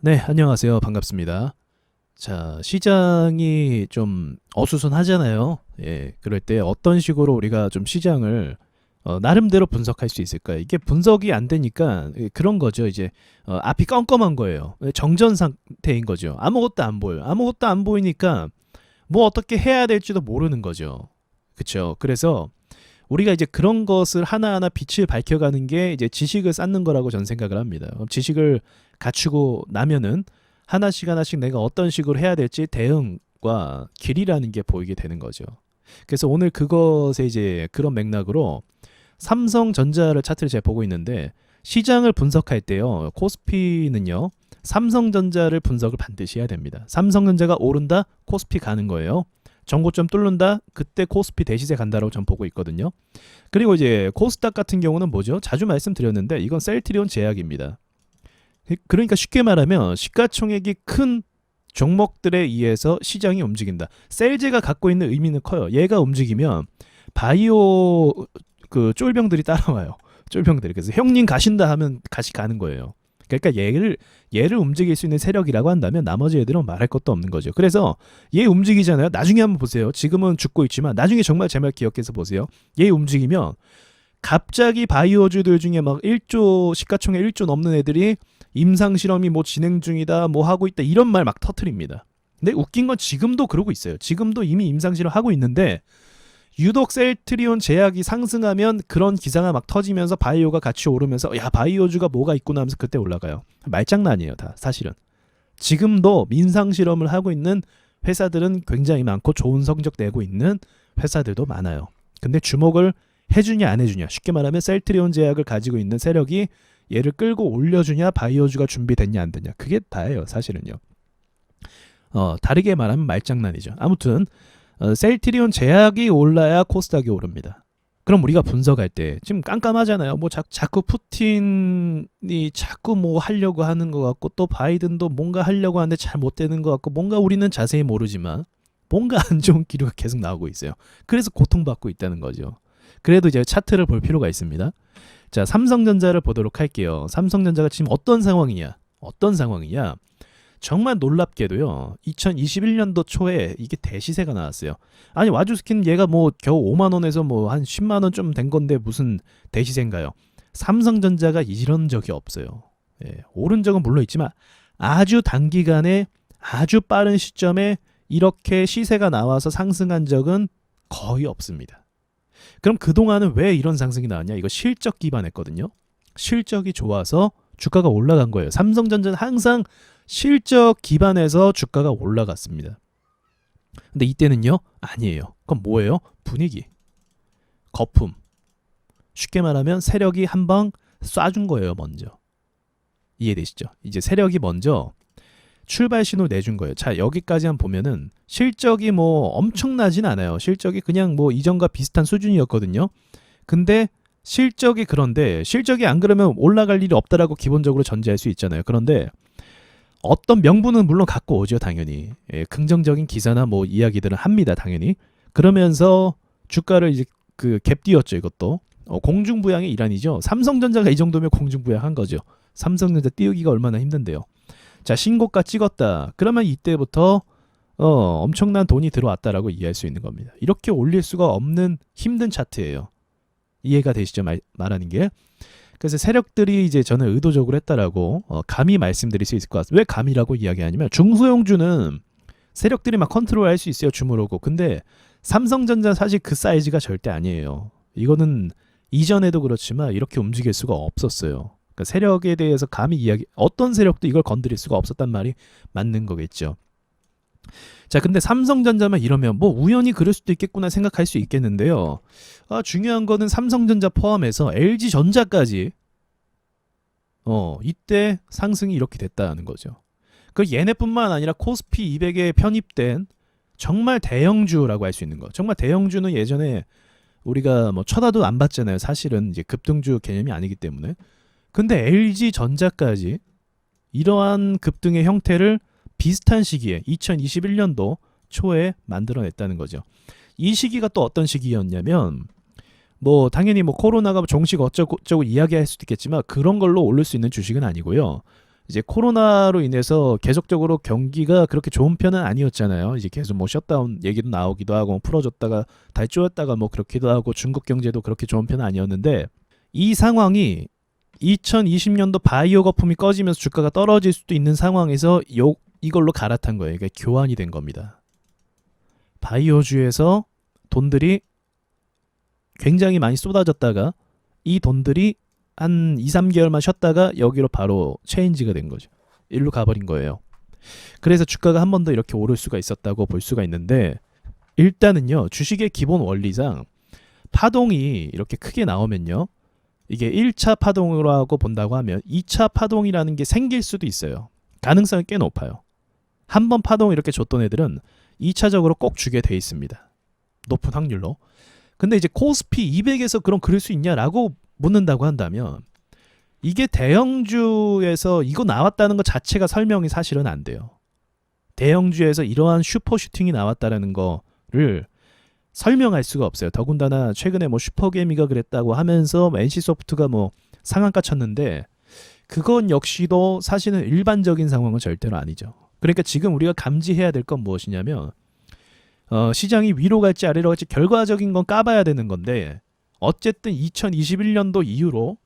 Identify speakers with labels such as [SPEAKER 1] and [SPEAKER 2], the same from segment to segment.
[SPEAKER 1] 네, 안녕하세요. 반갑습니다. 자, 시장이 좀 어수선하잖아요. 예, 그럴 때 어떤 식으로 우리가 좀 시장을 나름대로 분석할 수 있을까요? 이게 분석이 안 되니까 그런 거죠. 이제 앞이 껌껌한 거예요. 정전 상태인 거죠. 아무것도 안 보여요. 아무것도 안 보이니까 뭐 어떻게 해야 될지도 모르는 거죠. 그렇죠. 그래서 우리가 이제 그런 것을 하나하나 빛을 밝혀가는 게 이제 지식을 쌓는 거라고 저는 생각을 합니다. 그럼 지식을 갖추고 나면은 하나씩 하나씩 내가 어떤 식으로 해야 될지 대응과 길이라는 게 보이게 되는 거죠. 그래서 오늘 그것에 이제 그런 맥락으로 삼성전자를 차트를 제가 보고 있는데 시장을 분석할 때요. 코스피는요. 삼성전자를 분석을 반드시 해야 됩니다. 삼성전자가 오른다, 코스피 가는 거예요. 정고점 뚫는다, 그때 코스피 대시세 간다라고 전 보고 있거든요. 그리고 이제 코스닥 같은 경우는 뭐죠? 자주 말씀드렸는데 이건 셀트리온 제약입니다. 그러니까 쉽게 말하면 시가총액이 큰 종목들에 의해서 시장이 움직인다. 셀제가 갖고 있는 의미는 커요. 얘가 움직이면 바이오 그 쫄병들이 따라와요. 쫄병들이. 그래서 형님 가신다 하면 같이 가는 거예요. 그러니까 얘를 움직일 수 있는 세력이라고 한다면 나머지 애들은 말할 것도 없는 거죠. 그래서 얘 움직이잖아요. 나중에 한번 보세요. 지금은 죽고 있지만 나중에 정말 제 말 기억해서 보세요. 얘 움직이면 갑자기 바이오주들 중에 막 1조 시가총액 1조 넘는 애들이 임상 실험이 뭐 진행 중이다, 뭐 하고 있다 이런 말 막 터트립니다. 근데 웃긴 건 지금도 그러고 있어요. 지금도 이미 임상 실험 하고 있는데 유독 셀트리온 제약이 상승하면 그런 기사가 막 터지면서 바이오가 같이 오르면서 야 바이오주가 뭐가 있구나 하면서 그때 올라가요. 말장난이에요 다 사실은. 지금도 민상 실험을 하고 있는 회사들은 굉장히 많고 좋은 성적 내고 있는 회사들도 많아요. 근데 주목을 해주냐 안 해주냐, 쉽게 말하면 셀트리온 제약을 가지고 있는 세력이 얘를 끌고 올려주냐, 바이오주가 준비됐냐 안 됐냐, 그게 다예요 사실은요. 다르게 말하면 말장난이죠. 아무튼 셀트리온 제약이 올라야 코스닥이 오릅니다. 그럼 우리가 분석할 때 지금 깜깜하잖아요. 뭐 자꾸 푸틴이 자꾸 뭐 하려고 하는 것 같고 또 바이든도 뭔가 하려고 하는데 잘 못 되는 것 같고 뭔가 우리는 자세히 모르지만 뭔가 안 좋은 기류가 계속 나오고 있어요. 그래서 고통받고 있다는 거죠. 그래도 이제 차트를 볼 필요가 있습니다. 자, 삼성전자를 보도록 할게요. 삼성전자가 지금 어떤 상황이냐? 어떤 상황이냐? 정말 놀랍게도요. 2021년도 초에 이게 대시세가 나왔어요. 아니 와주스킨 얘가 뭐 겨우 5만 원에서 뭐 한 10만 원 좀 된 건데 무슨 대시세인가요? 삼성전자가 이런 적이 없어요. 예, 오른 적은 물론 있지만 아주 단기간에 아주 빠른 시점에 이렇게 시세가 나와서 상승한 적은 거의 없습니다. 그럼 그동안은 왜 이런 상승이 나왔냐? 이거 실적 기반했거든요. 실적이 좋아서 주가가 올라간 거예요. 삼성전자는 항상 실적 기반에서 주가가 올라갔습니다. 근데 이때는요? 아니에요. 그럼 뭐예요? 분위기, 거품. 쉽게 말하면 세력이 한 방 쏴준 거예요, 먼저. 이해되시죠? 이제 세력이 먼저 출발 신호를 내준 거예요. 자, 여기까지만 보면은 실적이 뭐 엄청나진 않아요. 실적이 그냥 뭐 이전과 비슷한 수준이었거든요. 근데 그런데 실적이 안 그러면 올라갈 일이 없다라고 기본적으로 전제할 수 있잖아요. 그런데 어떤 명분은 물론 갖고 오죠, 당연히. 예, 긍정적인 기사나 뭐 이야기들은 합니다, 당연히. 그러면서 주가를 이제 그 갭 띄웠죠, 이것도. 공중부양의 일환이죠. 삼성전자가 이 정도면 공중부양한 거죠. 삼성전자 띄우기가 얼마나 힘든데요. 자, 신고가 찍었다. 그러면 이때부터 엄청난 돈이 들어왔다라고 이해할 수 있는 겁니다. 이렇게 올릴 수가 없는 힘든 차트예요. 이해가 되시죠? 말하는 게. 그래서 세력들이 이제 저는 의도적으로 했다라고 감히 말씀드릴 수 있을 것 같습니다. 왜 감이라고 이야기하냐면 중소형주는 세력들이 막 컨트롤할 수 있어요. 주무르고. 근데 삼성전자 사실 그 사이즈가 절대 아니에요. 이거는 이전에도 그렇지만 이렇게 움직일 수가 없었어요. 그러니까 세력에 대해서 감히 어떤 세력도 이걸 건드릴 수가 없었단 말이 맞는 거겠죠. 자, 근데 삼성전자만 이러면 뭐 우연히 그럴 수도 있겠구나 생각할 수 있겠는데요. 중요한 거는 삼성전자 포함해서 LG전자까지 이때 상승이 이렇게 됐다는 거죠. 그 얘네뿐만 아니라 코스피 200에 편입된 정말 대형주라고 할 수 있는 거. 정말 대형주는 예전에 우리가 뭐 쳐다도 안 봤잖아요. 사실은 이제 급등주 개념이 아니기 때문에. 근데 LG전자까지 이러한 급등의 형태를 비슷한 시기에 2021년도 초에 만들어냈다는 거죠. 이 시기가 또 어떤 시기였냐면 뭐 당연히 뭐 코로나가 종식 어쩌고 저쩌고 이야기할 수도 있겠지만 그런 걸로 오를 수 있는 주식은 아니고요. 이제 코로나로 인해서 계속적으로 경기가 그렇게 좋은 편은 아니었잖아요. 이제 계속 뭐 셧다운 얘기도 나오기도 하고 풀어줬다가 다시 쪼였다가 뭐 그렇기도 하고 중국 경제도 그렇게 좋은 편은 아니었는데 이 상황이 2020년도 바이오 거품이 꺼지면서 주가가 떨어질 수도 있는 상황에서 이걸로 갈아탄 거예요. 그러니까 교환이 된 겁니다. 바이오주에서 돈들이 굉장히 많이 쏟아졌다가 이 돈들이 한 2, 3개월만 쉬었다가 여기로 바로 체인지가 된 거죠. 일로 가버린 거예요. 그래서 주가가 한 번 더 이렇게 오를 수가 있었다고 볼 수가 있는데 일단은요. 주식의 기본 원리상 파동이 이렇게 크게 나오면요. 이게 1차 파동으로 본다고 하면 2차 파동이라는 게 생길 수도 있어요. 가능성이 꽤 높아요. 한 번 파동 이렇게 줬던 애들은 2차적으로 꼭 주게 돼 있습니다. 높은 확률로. 근데 이제 코스피 200에서 그럼 그럴 수 있냐라고 묻는다고 한다면 이게 대형주에서 이거 나왔다는 것 자체가 설명이 사실은 안 돼요. 대형주에서 이러한 슈퍼 슈팅이 나왔다는 거를 설명할 수가 없어요. 더군다나 최근에 뭐 슈퍼개미가 그랬다고 하면서 NC소프트가 뭐 상한가 쳤는데 그건 역시도 사실은 일반적인 상황은 절대로 아니죠. 그러니까 지금 우리가 감지해야 될 건 무엇이냐면 시장이 위로 갈지 아래로 갈지 결과적인 건 까봐야 되는 건데 어쨌든 2021년도 이후로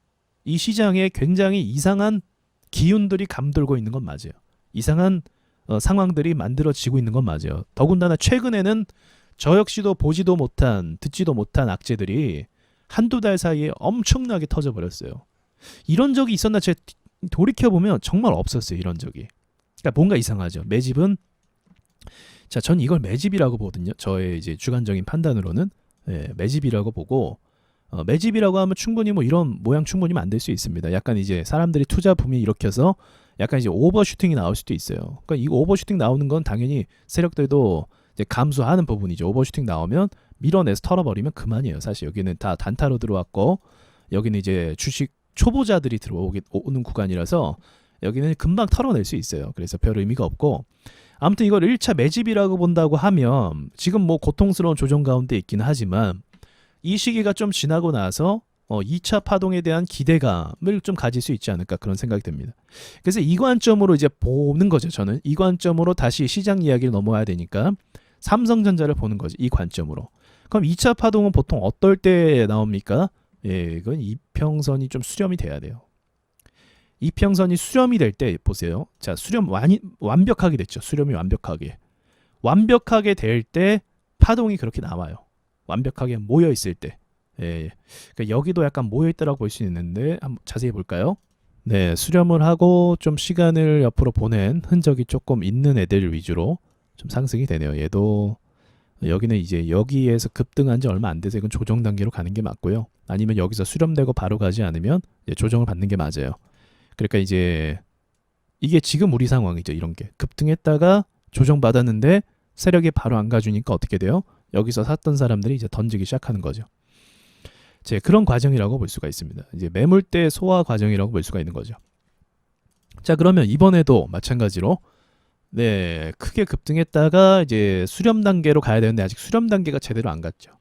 [SPEAKER 1] 이 시장에 굉장히 이상한 기운들이 감돌고 있는 건 맞아요. 이상한 상황들이 만들어지고 있는 건 맞아요. 더군다나 최근에는 저 역시도 보지도 못한 듣지도 못한 악재들이 한두 달 사이에 엄청나게 터져버렸어요. 이런 적이 있었나 제가 돌이켜보면 정말 없었어요. 이런 적이. 그러니까 뭔가 이상하죠. 매집은 자, 전 이걸 매집이라고 보거든요. 저의 이제 주관적인 판단으로는 매집이라고 보고 매집이라고 하면 충분히 뭐 이런 모양 충분히 만들 수 있습니다. 약간 이제 사람들이 투자 붐이 일으켜서 약간 이제 오버슈팅이 나올 수도 있어요. 그러니까 이 오버슈팅 나오는 건 당연히 세력들도 이제 감수하는 부분이죠. 오버슈팅 나오면 밀어내서 털어버리면 그만이에요. 사실 여기는 다 단타로 들어왔고 여기는 이제 주식 초보자들이 들어오는 구간이라서 여기는 금방 털어낼 수 있어요. 그래서 별 의미가 없고 아무튼 이걸 1차 매집이라고 본다고 하면 지금 뭐 고통스러운 조정 가운데 있기는 하지만 이 시기가 좀 지나고 나서 2차 파동에 대한 기대감을 좀 가질 수 있지 않을까 그런 생각이 듭니다. 그래서 이 관점으로 이제 보는 거죠. 저는 이 관점으로 다시 시장 이야기를 넘어와야 되니까 삼성전자를 보는 거죠. 이 관점으로. 그럼 2차 파동은 보통 어떨 때 나옵니까? 이건 이평선이 좀 수렴이 돼야 돼요. 이평선이 수렴이 될 때 보세요. 자, 수렴 완벽하게 됐죠. 수렴이 완벽하게 될 때 파동이 그렇게 나와요. 완벽하게 모여 있을 때. 그러니까 여기도 약간 모여 있다라고 볼 수 있는데 한번 자세히 볼까요? 네, 수렴을 하고 좀 시간을 옆으로 보낸 흔적이 조금 있는 애들 위주로 좀 상승이 되네요. 얘도 여기는 이제 여기에서 급등한 지 얼마 안 돼서 이건 조정 단계로 가는 게 맞고요. 아니면 여기서 수렴되고 바로 가지 않으면 이제 조정을 받는 게 맞아요. 그러니까 이제 이게 지금 우리 상황이죠. 이런 게 급등했다가 조정받았는데 세력이 바로 안 가주니까 어떻게 돼요? 여기서 샀던 사람들이 이제 던지기 시작하는 거죠. 제 그런 과정이라고 볼 수가 있습니다. 이제 매물대 소화 과정이라고 볼 수가 있는 거죠. 자, 그러면 이번에도 마찬가지로 크게 급등했다가 이제 수렴 단계로 가야 되는데 아직 수렴 단계가 제대로 안 갔죠.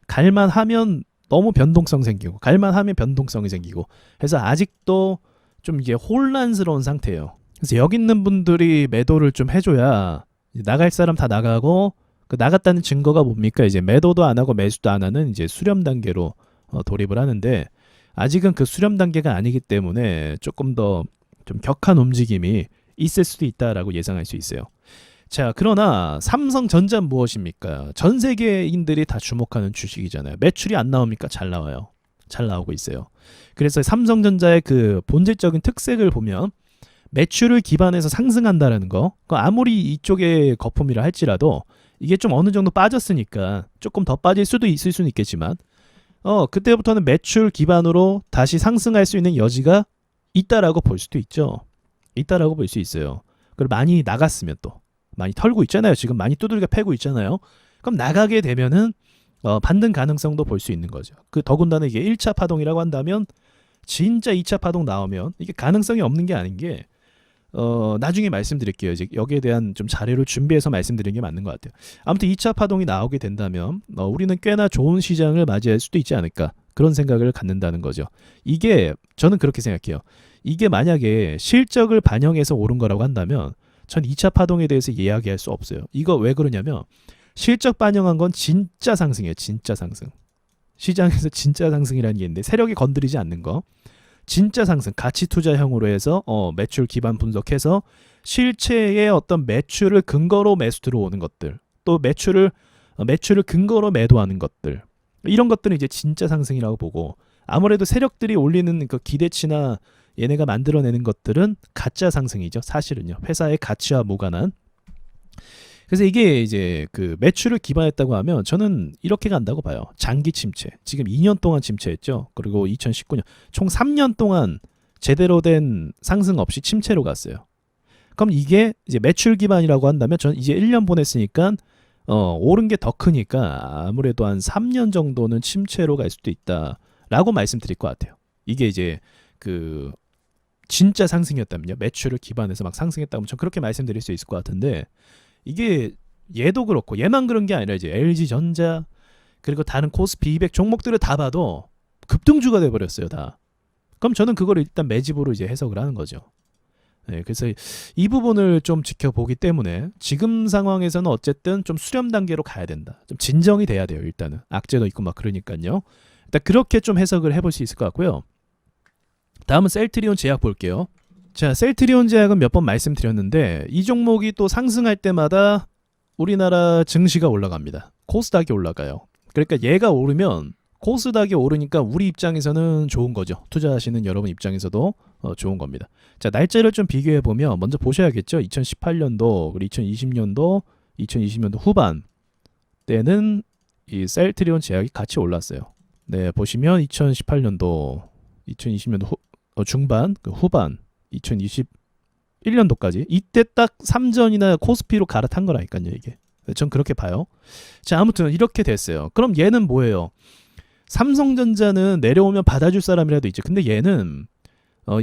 [SPEAKER 1] 갈만 하면 너무 변동성 생기고 갈만 하면 변동성이 생기고 해서 아직도 좀 이게 혼란스러운 상태예요. 그래서 여기 있는 분들이 매도를 좀 해줘야 나갈 사람 다 나가고 그 나갔다는 증거가 뭡니까? 이제 매도도 안 하고 매수도 안 하는 이제 수렴 단계로 돌입을 하는데 아직은 그 수렴 단계가 아니기 때문에 조금 더 좀 격한 움직임이 있을 수도 있다라고 예상할 수 있어요. 자, 그러나 삼성전자는 무엇입니까? 전 세계인들이 다 주목하는 주식이잖아요. 매출이 안 나옵니까? 잘 나와요. 잘 나오고 있어요. 그래서 삼성전자의 그 본질적인 특색을 보면 매출을 기반해서 상승한다라는 거, 아무리 이쪽에 거품이라 할지라도 이게 좀 어느 정도 빠졌으니까 조금 더 빠질 수도 있을 수는 있겠지만 그때부터는 매출 기반으로 다시 상승할 수 있는 여지가 있다라고 볼 수도 있죠. 있다라고 볼 수 있어요. 그리고 많이 나갔으면 또 많이 털고 있잖아요. 지금 많이 두들겨 패고 있잖아요. 그럼 나가게 되면은 반등 가능성도 볼 수 있는 거죠. 그 더군다나 이게 1차 파동이라고 한다면 진짜 2차 파동 나오면 이게 가능성이 없는 게 아닌 게 나중에 말씀드릴게요. 이제 여기에 대한 좀 자료를 준비해서 말씀드리는 게 맞는 것 같아요. 아무튼 2차 파동이 나오게 된다면 우리는 꽤나 좋은 시장을 맞이할 수도 있지 않을까 그런 생각을 갖는다는 거죠. 이게 저는 그렇게 생각해요. 이게 만약에 실적을 반영해서 오른 거라고 한다면 전 2차 파동에 대해서 이야기할 수 없어요. 이거 왜 그러냐면 실적 반영한 건 진짜 상승이에요. 진짜 상승. 시장에서 진짜 상승이라는 게 있는데 세력이 건드리지 않는 거. 진짜 상승. 가치 투자형으로 해서 매출 기반 분석해서 실체의 어떤 매출을 근거로 매수 들어오는 것들. 또 매출을 근거로 매도하는 것들. 이런 것들은 이제 진짜 상승이라고 보고 아무래도 세력들이 올리는 그 기대치나 얘네가 만들어내는 것들은 가짜 상승이죠. 사실은요. 회사의 가치와 무관한. 그래서 이게 이제 그 매출을 기반했다고 하면 저는 이렇게 간다고 봐요. 장기 침체. 지금 2년 동안 침체했죠. 그리고 2019년 총 3년 동안 제대로 된 상승 없이 침체로 갔어요. 그럼 이게 이제 매출 기반이라고 한다면 저는 이제 1년 보냈으니까 오른 게 더 크니까 아무래도 한 3년 정도는 침체로 갈 수도 있다라고 말씀드릴 것 같아요. 이게 이제 그 진짜 상승이었다면요. 매출을 기반해서 막 상승했다면 전 그렇게 말씀드릴 수 있을 것 같은데 이게 얘도 그렇고 얘만 그런 게 아니라 이제 LG전자 그리고 다른 코스피 200 종목들을 다 봐도 급등주가 돼버렸어요. 다. 그럼 저는 그걸 일단 매집으로 이제 해석을 하는 거죠. 네, 그래서 이 부분을 좀 지켜보기 때문에 지금 상황에서는 어쨌든 좀 수렴 단계로 가야 된다. 좀 진정이 돼야 돼요. 일단은 악재도 있고 막 그러니까요. 일단 그렇게 좀 해석을 해볼 수 있을 것 같고요. 다음은 셀트리온 제약 볼게요. 자, 셀트리온 제약은 몇 번 말씀드렸는데 이 종목이 또 상승할 때마다 우리나라 증시가 올라갑니다. 코스닥이 올라가요. 그러니까 얘가 오르면 코스닥이 오르니까 우리 입장에서는 좋은 거죠. 투자하시는 여러분 입장에서도 좋은 겁니다. 자, 날짜를 좀 비교해 보면 먼저 보셔야겠죠. 2018년도 그리고 2020년도 후반 때는 이 셀트리온 제약이 같이 올랐어요. 네, 보시면 2018년도 2020년도 중반 그 후반 2021년도까지 이때 딱 3전이나 코스피로 갈아탄 거라니까요. 이게 전 그렇게 봐요. 자, 아무튼 이렇게 됐어요. 그럼 얘는 뭐예요? 삼성전자는 내려오면 받아줄 사람이라도 있죠. 근데 얘는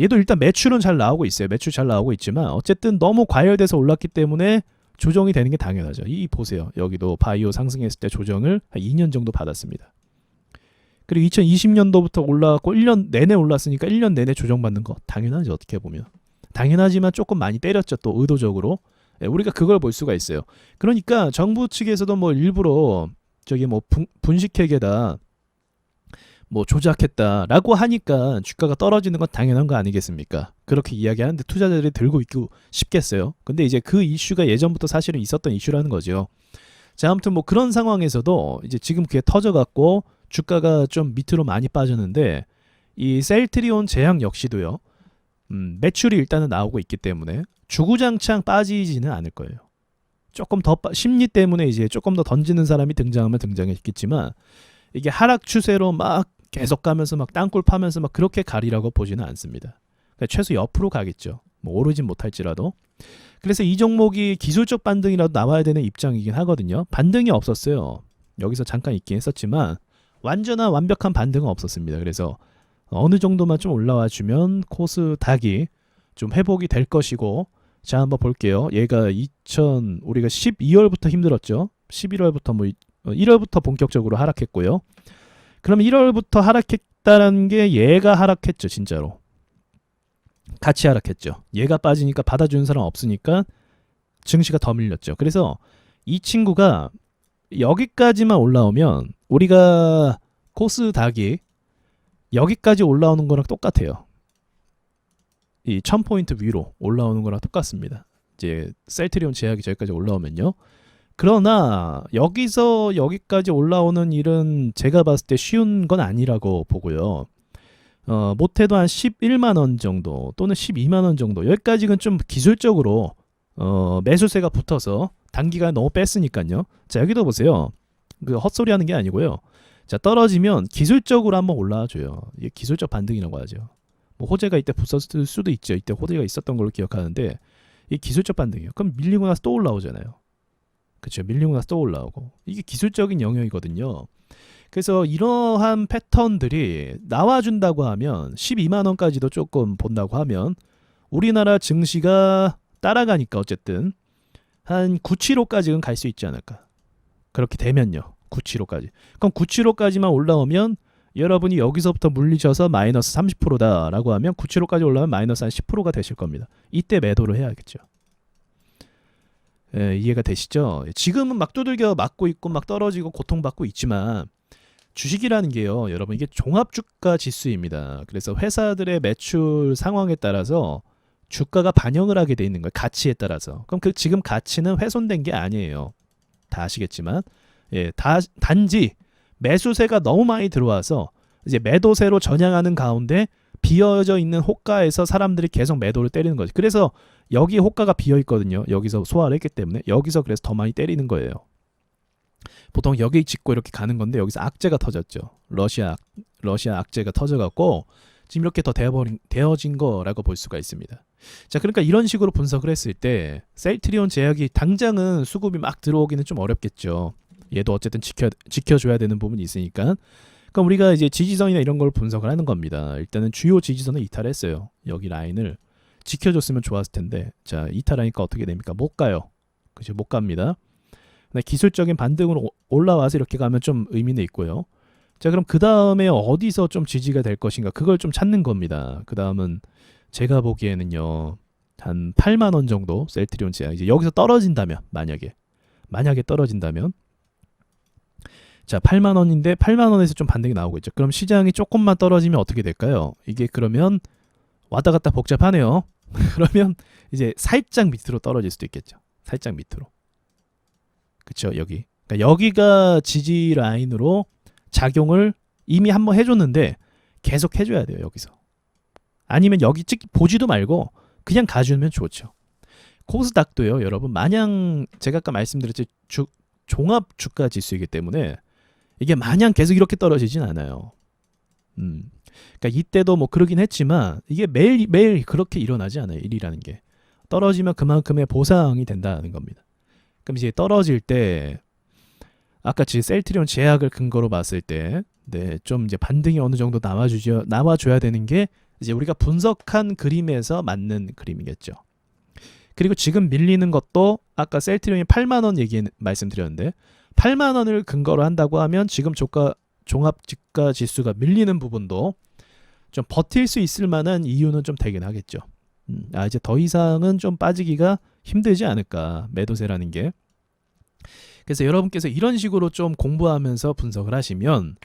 [SPEAKER 1] 얘도 일단 매출은 잘 나오고 있어요. 매출 잘 나오고 있지만 어쨌든 너무 과열돼서 올랐기 때문에 조정이 되는 게 당연하죠. 이 보세요. 여기도 바이오 상승했을 때 조정을 한 2년 정도 받았습니다. 그리고 2020년도부터 올라갔고 1년 내내 올랐으니까 1년 내내 조정받는 거 당연하죠. 어떻게 보면. 당연하지만 조금 많이 때렸죠. 또 의도적으로. 우리가 그걸 볼 수가 있어요. 그러니까 정부 측에서도 뭐 일부러 저기 뭐 분식회계다 뭐 조작했다라고 하니까 주가가 떨어지는 건 당연한 거 아니겠습니까? 그렇게 이야기하는데 투자자들이 들고 있고 싶겠어요. 근데 이제 그 이슈가 예전부터 사실은 있었던 이슈라는 거죠. 자, 아무튼 뭐 그런 상황에서도 이제 지금 그게 터져갖고 주가가 좀 밑으로 많이 빠졌는데 이 셀트리온 제약 역시도요. 매출이 일단은 나오고 있기 때문에 주구장창 빠지지는 않을 거예요. 조금 더 심리 때문에 이제 조금 더 던지는 사람이 등장하면 등장했겠지만 이게 하락 추세로 막 계속 가면서 막 땅굴 파면서 막 그렇게 가리라고 보지는 않습니다. 그러니까 최소 옆으로 가겠죠. 뭐 오르진 못할지라도. 그래서 이 종목이 기술적 반등이라도 나와야 되는 입장이긴 하거든요. 반등이 없었어요. 여기서 잠깐 있긴 했었지만 완벽한 반등은 없었습니다. 그래서 어느 정도만 좀 올라와 주면 코스닥이 좀 회복이 될 것이고 자, 한번 볼게요. 얘가 우리가 12월부터 힘들었죠. 11월부터 뭐 1월부터 본격적으로 하락했고요. 그럼 1월부터 하락했다는 게 얘가 하락했죠. 진짜로. 같이 하락했죠. 얘가 빠지니까 받아주는 사람 없으니까 증시가 더 밀렸죠. 그래서 이 친구가 여기까지만 올라오면 우리가 코스닥이 여기까지 올라오는 거랑 똑같아요. 이 1000포인트 위로 올라오는 거랑 똑같습니다. 이제 셀트리온 제약이 저기까지 올라오면요. 그러나 여기서 여기까지 올라오는 일은 제가 봤을 때 쉬운 건 아니라고 보고요. 못해도 한 11만 원 정도 또는 12만 원 정도 여기까지는 좀 기술적으로 매수세가 붙어서 단기간에 너무 뺐으니까요. 자, 여기도 보세요. 그 헛소리 하는 게 아니고요. 자, 떨어지면 기술적으로 한번 올라와줘요. 이게 기술적 반등이라고 하죠. 뭐 호재가 이때 붙었을 수도 있죠. 이때 호재가 있었던 걸로 기억하는데 이게 기술적 반등이에요. 그럼 밀리고 나서 또 올라오잖아요. 그렇죠. 밀리고 나서 또 올라오고 이게 기술적인 영역이거든요. 그래서 이러한 패턴들이 나와준다고 하면 12만 원까지도 조금 본다고 하면 우리나라 증시가 따라가니까 어쨌든 한 975까지는 갈 수 있지 않을까. 그렇게 되면요. 975까지. 그럼 975까지만 올라오면 여러분이 여기서부터 물리셔서 마이너스 30%다라고 하면 975까지 올라오면 마이너스 한 10%가 되실 겁니다. 이때 매도를 해야겠죠. 예, 이해가 되시죠? 지금은 막 두들겨 맞고 있고 막 떨어지고 고통받고 있지만 주식이라는 게요, 여러분 이게 종합주가 지수입니다. 그래서 회사들의 매출 상황에 따라서 주가가 반영을 하게 돼 있는 거예요. 가치에 따라서. 그럼 그 지금 가치는 훼손된 게 아니에요. 다 아시겠지만, 예, 단지 매수세가 너무 많이 들어와서 이제 매도세로 전향하는 가운데 비어져 있는 호가에서 사람들이 계속 매도를 때리는 거죠. 그래서 여기 호가가 비어 있거든요. 여기서 소화를 했기 때문에 여기서 그래서 더 많이 때리는 거예요. 보통 여기 짚고 이렇게 가는 건데 여기서 악재가 터졌죠. 러시아 악재가 터져갖고 지금 이렇게 더 되어진 거라고 볼 수가 있습니다. 자, 그러니까 이런 식으로 분석을 했을 때 셀트리온 제약이 당장은 수급이 막 들어오기는 좀 어렵겠죠. 얘도 어쨌든 지켜줘야 되는 부분이 있으니까. 그러니까 우리가 이제 지지선이나 이런 걸 분석을 하는 겁니다. 일단은 주요 지지선을 이탈했어요. 여기 라인을 지켜줬으면 좋았을 텐데, 자, 이탈하니까 어떻게 됩니까? 못 가요. 그죠? 못 갑니다. 기술적인 반등으로 올라와서 이렇게 가면 좀 의미는 있고요. 자, 그럼 그 다음에 어디서 좀 지지가 될 것인가, 그걸 좀 찾는 겁니다. 그 다음은 제가 보기에는요, 한 8만 원 정도 셀트리온 제약, 이제 여기서 떨어진다면, 만약에 떨어진다면, 자, 8만 원인데 8만 원에서 좀 반등이 나오고 있죠. 그럼 시장이 조금만 떨어지면 어떻게 될까요? 이게 그러면 왔다 갔다 복잡하네요. 그러면 이제 살짝 밑으로 떨어질 수도 있겠죠. 살짝 밑으로. 그쵸, 여기. 그러니까 여기가 지지 라인으로 작용을 이미 한번 해줬는데 계속 해줘야 돼요, 여기서. 아니면 여기 보지도 말고 그냥 가주면 좋죠. 코스닥도요, 여러분, 마냥 제가 아까 말씀드렸지 종합 주가 지수이기 때문에 이게 마냥 계속 이렇게 떨어지진 않아요. 그러니까 이때도 뭐 그러긴 했지만 이게 매일 그렇게 일어나지 않아요. 일이라는 게. 떨어지면 그만큼의 보상이 된다는 겁니다. 그럼 이제 떨어질 때 아까 지금 셀트리온 제약을 근거로 봤을 때, 네, 좀 이제 반등이 어느 정도 나와줘야 되는 게 이제 우리가 분석한 그림에서 맞는 그림이겠죠. 그리고 지금 밀리는 것도 아까 셀트리온이 8만 원 말씀드렸는데 8만 원을 근거로 한다고 하면 지금 종합주가 지수가 밀리는 부분도 좀 버틸 수 있을 만한 이유는 좀 되긴 하겠죠. 이제 더 이상은 좀 빠지기가 힘들지 않을까, 매도세라는 게. 그래서 여러분께서 이런 식으로 좀 공부하면서 분석을 하시면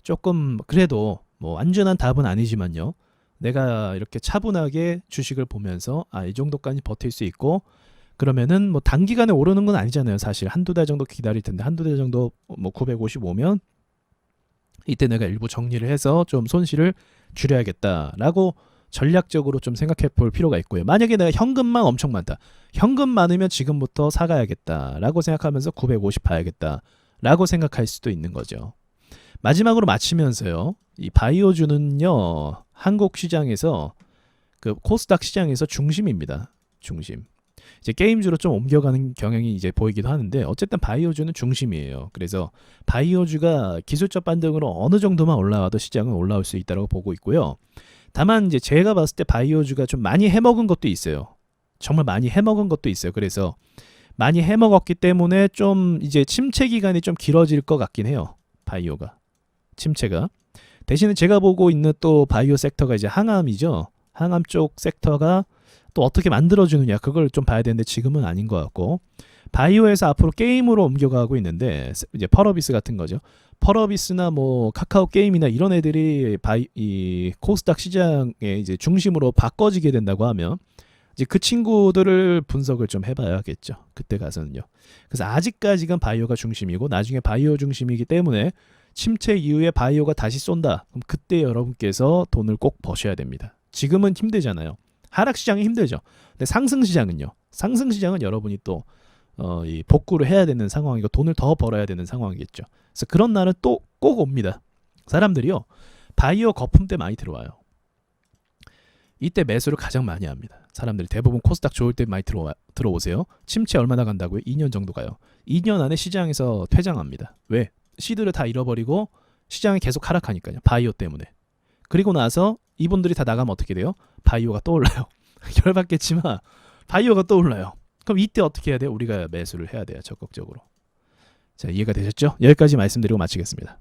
[SPEAKER 1] 조금 그래도 뭐 완전한 답은 아니지만요, 내가 이렇게 차분하게 주식을 보면서 이 정도까지 버틸 수 있고, 그러면은 뭐 단기간에 오르는 건 아니잖아요. 사실 한두 달 정도 기다릴 텐데, 한두 달 정도 뭐 950 오면 이때 내가 일부 정리를 해서 좀 손실을 줄여야겠다라고 전략적으로 좀 생각해 볼 필요가 있고요. 만약에 내가 현금만 엄청 많다, 현금 많으면 지금부터 사가야겠다라고 생각하면서 950 봐야겠다라고 생각할 수도 있는 거죠. 마지막으로 마치면서요, 이 바이오주는요, 한국 시장에서 그 코스닥 시장에서 중심입니다. 중심. 이제 게임주로 좀 옮겨가는 경향이 이제 보이기도 하는데 어쨌든 바이오주는 중심이에요. 그래서 바이오주가 기술적 반등으로 어느 정도만 올라와도 시장은 올라올 수 있다고 보고 있고요. 다만 이제 제가 봤을 때 바이오주가 좀 많이 해먹은 것도 있어요. 정말 많이 해먹은 것도 있어요. 그래서 많이 해먹었기 때문에 좀 이제 침체 기간이 좀 길어질 것 같긴 해요. 바이오가. 침체가. 대신에 제가 보고 있는 또 바이오 섹터가 이제 항암이죠. 항암 쪽 섹터가 또 어떻게 만들어주느냐, 그걸 좀 봐야 되는데 지금은 아닌 것 같고, 바이오에서 앞으로 게임으로 옮겨가고 있는데 이제 펄어비스 같은 거죠. 펄어비스나 뭐 카카오 게임이나 이런 애들이 이 코스닥 시장의 이제 중심으로 바꿔지게 된다고 하면 이제 그 친구들을 분석을 좀 해봐야겠죠. 그때 가서는요. 그래서 아직까지는 바이오가 중심이고 나중에 바이오 중심이기 때문에 침체 이후에 바이오가 다시 쏜다. 그럼 그때 여러분께서 돈을 꼭 버셔야 됩니다. 지금은 힘들잖아요. 하락시장이 힘들죠. 근데 상승시장은요. 상승시장은 여러분이 또 이 복구를 해야 되는 상황이고 돈을 더 벌어야 되는 상황이겠죠. 그래서 그런 날은 또 꼭 옵니다. 사람들이요, 바이오 거품 때 많이 들어와요. 이때 매수를 가장 많이 합니다. 사람들이 대부분 코스닥 좋을 때 많이 들어오세요. 침체 얼마나 간다고요? 2년 정도 가요. 2년 안에 시장에서 퇴장합니다. 왜? 시드를 다 잃어버리고 시장이 계속 하락하니까요. 바이오 때문에. 그리고 나서 이분들이 다 나가면 어떻게 돼요? 바이오가 떠올라요. 열받겠지만 바이오가 떠올라요. 그럼 이때 어떻게 해야 돼요? 우리가 매수를 해야 돼요. 적극적으로. 자, 이해가 되셨죠? 여기까지 말씀드리고 마치겠습니다.